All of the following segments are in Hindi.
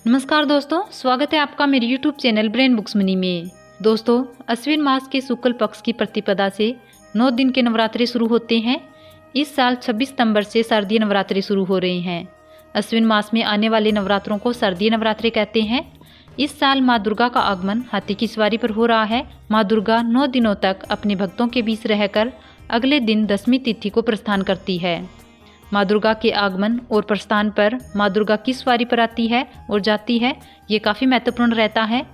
नमस्कार दोस्तों, स्वागत है आपका मेरे YouTube channel brain books money में। दोस्तों, अश्विन मास के शुक्ल पक्ष की प्रतिपदा से 9 दिन के नवरात्रे शुरू होते हैं। इस साल 26 सितंबर से शारदीय नवरात्रे शुरू हो रहे हैं। अश्विन मास में आने वाले नवरात्रों को शारदीय नवरात्रे कहते हैं। इस साल माँ दुर्गा का आगमन हाथी की सवारी पर हो रहा है। माँ दुर्गा 9 दिनों तक अपने भक्तों के बीच रहकर अगले दिन 10वीं तिथि को प्रस्थान करती है। माँ दुर्गा के आगमन और प्रस्थान पर माँ दुर्गा किस सवारी पर आती है और जाती है, ये काफ़ी महत्वपूर्ण रहता है।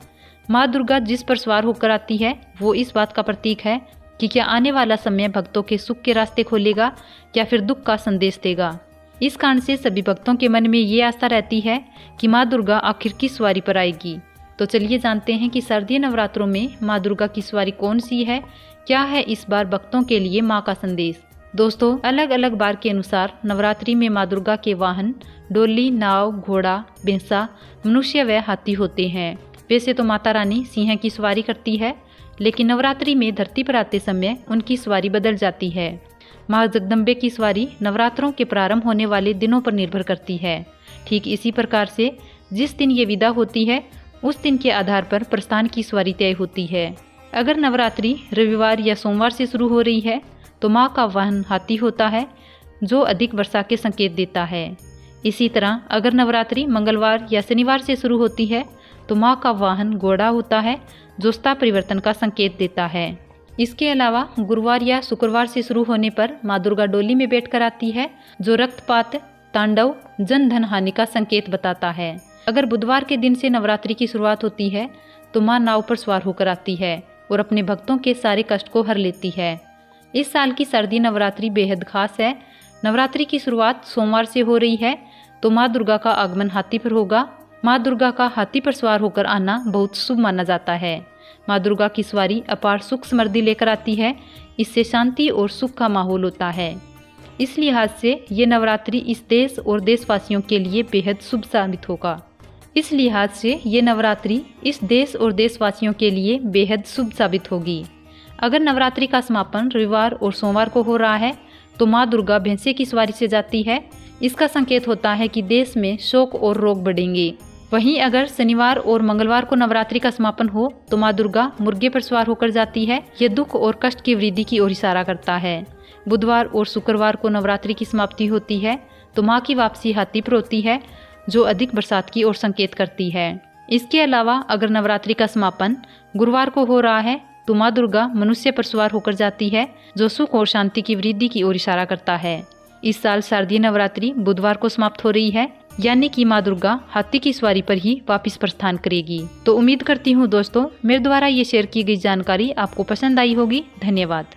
माँ दुर्गा जिस पर सवार होकर आती है वो इस बात का प्रतीक है कि क्या आने वाला समय भक्तों के सुख के रास्ते खोलेगा या फिर दुख का संदेश देगा। इस कारण से सभी भक्तों के मन में ये आस्था रहती है कि माँ दुर्गा आखिर किस सवारी पर आएगी। तो चलिए जानते हैं कि शारदीय नवरात्रों में माँ दुर्गा की सवारी कौन सी है, क्या है इस बार भक्तों के लिए माँ का संदेश। दोस्तों, अलग अलग बार के अनुसार नवरात्रि में माँ दुर्गा के वाहन डोली, नाव, घोड़ा, भैंसा, मनुष्य व हाथी होते हैं। वैसे तो माता रानी सिंह की सवारी करती है, लेकिन नवरात्रि में धरती पर आते समय उनकी सवारी बदल जाती है। माँ जगदम्बे की सवारी नवरात्रों के प्रारंभ होने वाले दिनों पर निर्भर करती है। ठीक इसी प्रकार से जिस दिन ये विदा होती है उस दिन के आधार पर प्रस्थान की सवारी तय होती है। अगर नवरात्रि रविवार या सोमवार से शुरू हो रही है तो माँ का वाहन हाथी होता है, जो अधिक वर्षा के संकेत देता है। इसी तरह अगर नवरात्रि मंगलवार या शनिवार से शुरू होती है तो माँ का वाहन घोड़ा होता है, जो स्था परिवर्तन का संकेत देता है। इसके अलावा गुरुवार या शुक्रवार से शुरू होने पर माँ दुर्गा डोली में बैठकर आती है, जो रक्तपात, तांडव, जन धन हानि का संकेत बताता है। अगर बुधवार के दिन से नवरात्रि की शुरुआत होती है तो माँ नाव पर सवार होकर आती है और अपने भक्तों के सारे कष्ट को हर लेती है। इस साल की शारदीय नवरात्रि बेहद खास है। नवरात्रि की शुरुआत सोमवार से हो रही है तो माँ दुर्गा का आगमन हाथी पर होगा। माँ दुर्गा का हाथी पर सवार होकर आना बहुत शुभ माना जाता है। माँ दुर्गा की सवारी अपार सुख समृद्धि लेकर आती है। इससे शांति और सुख का माहौल होता है। इस लिहाज से ये नवरात्रि इस देश और देशवासियों के लिए बेहद शुभ साबित होगा। इस लिहाज से ये नवरात्रि इस देश और देशवासियों के लिए बेहद शुभ साबित होगी। अगर नवरात्रि का समापन रविवार और सोमवार को हो रहा है तो माँ दुर्गा भैंसे की सवारी से जाती है। इसका संकेत होता है कि देश में शोक और रोग बढ़ेंगे। वहीं अगर शनिवार और मंगलवार को नवरात्रि का समापन हो तो माँ दुर्गा मुर्गे पर सवार होकर जाती है। यह दुख और कष्ट की वृद्धि की ओर इशारा करता है। बुधवार और शुक्रवार को नवरात्रि की समाप्ति होती है तो माँ की वापसी हाथी पर होती है, जो अधिक बरसात की ओर संकेत करती है। इसके अलावा अगर नवरात्रि का समापन गुरुवार को हो रहा है तो माँ दुर्गा मनुष्य पर सवार होकर जाती है, जो सुख और शांति की वृद्धि की ओर इशारा करता है। इस साल शारदीय नवरात्रि बुधवार को समाप्त हो रही है, यानी कि माँ दुर्गा हाथी की सवारी पर ही वापस प्रस्थान करेगी। तो उम्मीद करती हूँ दोस्तों, मेरे द्वारा ये शेयर की गई जानकारी आपको पसंद आई होगी। धन्यवाद।